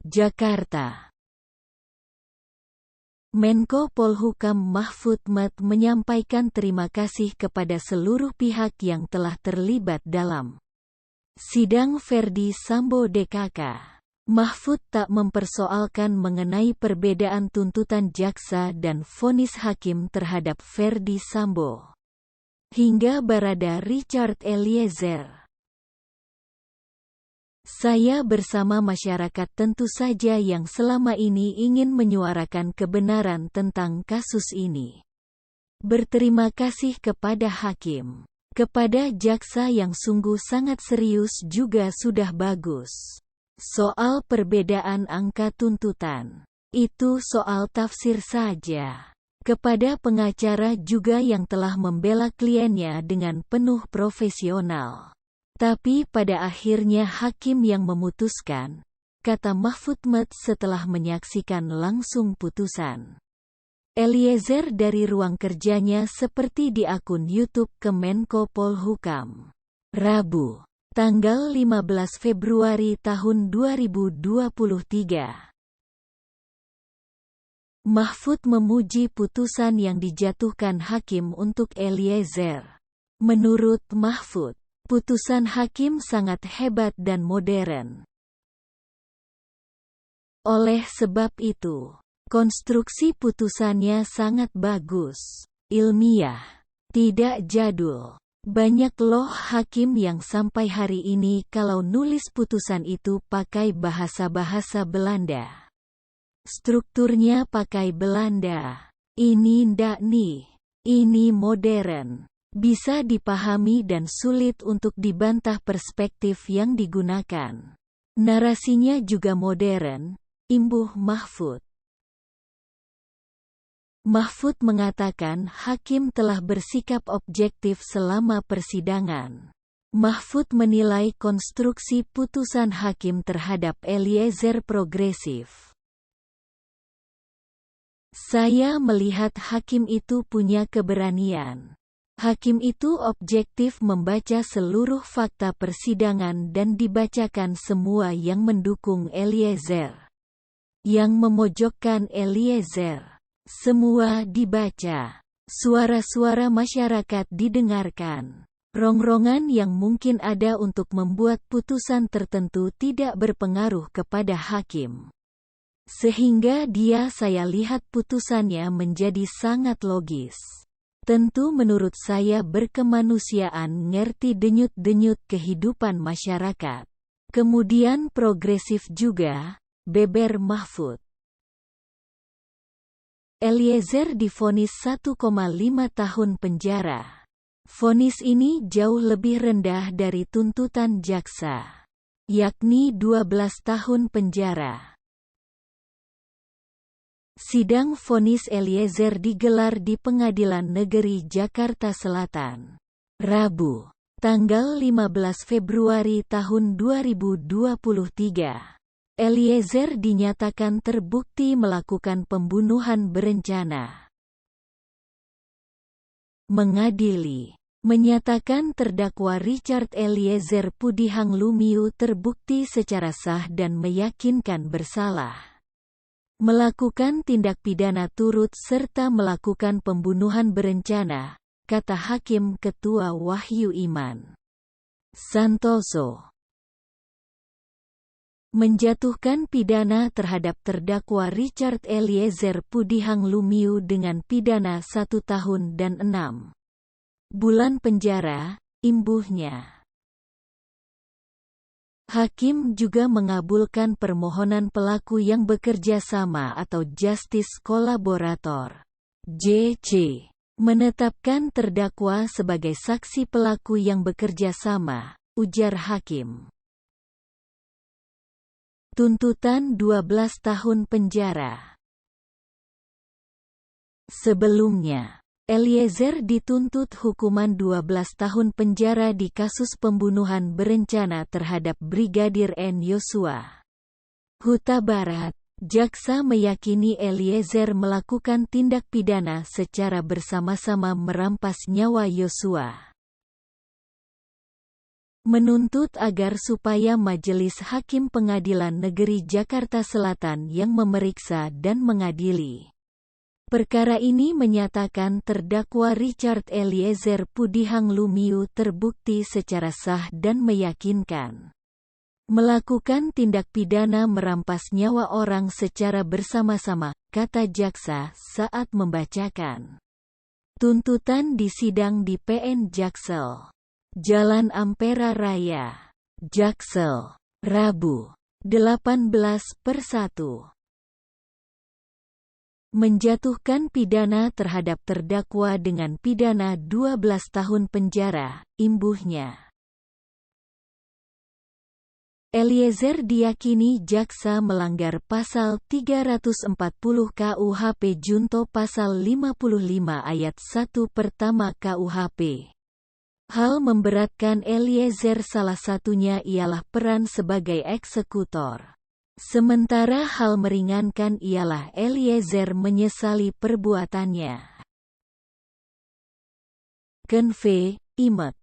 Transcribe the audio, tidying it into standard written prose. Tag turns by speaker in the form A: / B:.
A: Jakarta. Menko Polhukam Mahfud MD menyampaikan terima kasih kepada seluruh pihak yang telah terlibat dalam sidang Verdi Sambo DKK. Mahfud tak mempersoalkan mengenai perbedaan tuntutan jaksa dan vonis hakim terhadap Verdi Sambo hingga Barada Richard Eliezer. Saya bersama masyarakat tentu saja yang selama ini ingin menyuarakan kebenaran tentang kasus ini. Berterima kasih kepada hakim, kepada jaksa yang sungguh sangat serius juga sudah bagus. Soal perbedaan angka tuntutan, itu soal tafsir saja. Kepada pengacara juga yang telah membela kliennya dengan penuh profesional. Tapi pada akhirnya hakim yang memutuskan, kata Mahfud MD setelah menyaksikan langsung putusan. Eliezer dari ruang kerjanya seperti di akun YouTube Kemenko Polhukam. Rabu, tanggal 15 Februari tahun 2023. Mahfud memuji putusan yang dijatuhkan hakim untuk Eliezer. Menurut Mahfud, putusan hakim sangat hebat dan modern. Oleh sebab itu, konstruksi putusannya sangat bagus, ilmiah, tidak jadul. Banyak loh hakim yang sampai hari ini kalau nulis putusan itu pakai bahasa-bahasa Belanda. Strukturnya pakai Belanda. Ini ndak nih, ini modern. Bisa dipahami dan sulit untuk dibantah perspektif yang digunakan. Narasinya juga modern, imbuh Mahfud. Mahfud mengatakan hakim telah bersikap objektif selama persidangan. Mahfud menilai konstruksi putusan hakim terhadap Eliezer progresif. Saya melihat hakim itu punya keberanian. Hakim itu objektif membaca seluruh fakta persidangan dan dibacakan semua yang mendukung Eliezer. Yang memojokkan Eliezer. Semua dibaca. Suara-suara masyarakat didengarkan. Rongrongan yang mungkin ada untuk membuat putusan tertentu tidak berpengaruh kepada hakim. Sehingga saya lihat putusannya menjadi sangat logis. Tentu menurut saya berkemanusiaan, ngerti denyut-denyut kehidupan masyarakat. Kemudian progresif juga, beber Mahfud. Eliezer divonis 1,5 tahun penjara. Vonis ini jauh lebih rendah dari tuntutan jaksa, yakni 12 tahun penjara. Sidang vonis Eliezer digelar di Pengadilan Negeri Jakarta Selatan. Rabu, tanggal 15 Februari tahun 2023. Eliezer dinyatakan terbukti melakukan pembunuhan berencana. Mengadili, menyatakan terdakwa Richard Eliezer Pudihang Lumiu terbukti secara sah dan meyakinkan bersalah. Melakukan tindak pidana turut serta melakukan pembunuhan berencana, kata Hakim Ketua Wahyu Iman Santoso. Menjatuhkan pidana terhadap terdakwa Richard Eliezer Pudihang Lumiu dengan pidana 1 tahun dan 6 bulan penjara, imbuhnya. Hakim juga mengabulkan permohonan pelaku yang bekerja sama atau justice kolaborator, JC, menetapkan terdakwa sebagai saksi pelaku yang bekerja sama, ujar hakim. Tuntutan 12 tahun penjara. Sebelumnya, Eliezer dituntut hukuman 12 tahun penjara di kasus pembunuhan berencana terhadap Brigadir N. Yosua Huta Barat. Jaksa meyakini Eliezer melakukan tindak pidana secara bersama-sama merampas nyawa Yosua. menuntut agar supaya Majelis Hakim Pengadilan Negeri Jakarta Selatan yang memeriksa dan mengadili perkara ini menyatakan terdakwa Richard Eliezer Pudihang Lumiu terbukti secara sah dan meyakinkan melakukan tindak pidana merampas nyawa orang secara bersama-sama, kata jaksa saat membacakan tuntutan di sidang di PN Jaksel, Jalan Ampera Raya, Jaksel, Rabu, 18/1. Menjatuhkan pidana terhadap terdakwa dengan pidana 12 tahun penjara, imbuhnya. Eliezer diyakini jaksa melanggar pasal 340 KUHP junto pasal 55 ayat 1 pertama KUHP. Hal memberatkan Eliezer salah satunya ialah peran sebagai eksekutor. Sementara hal meringankan ialah Eliezer menyesali perbuatannya. Kenve, Imet.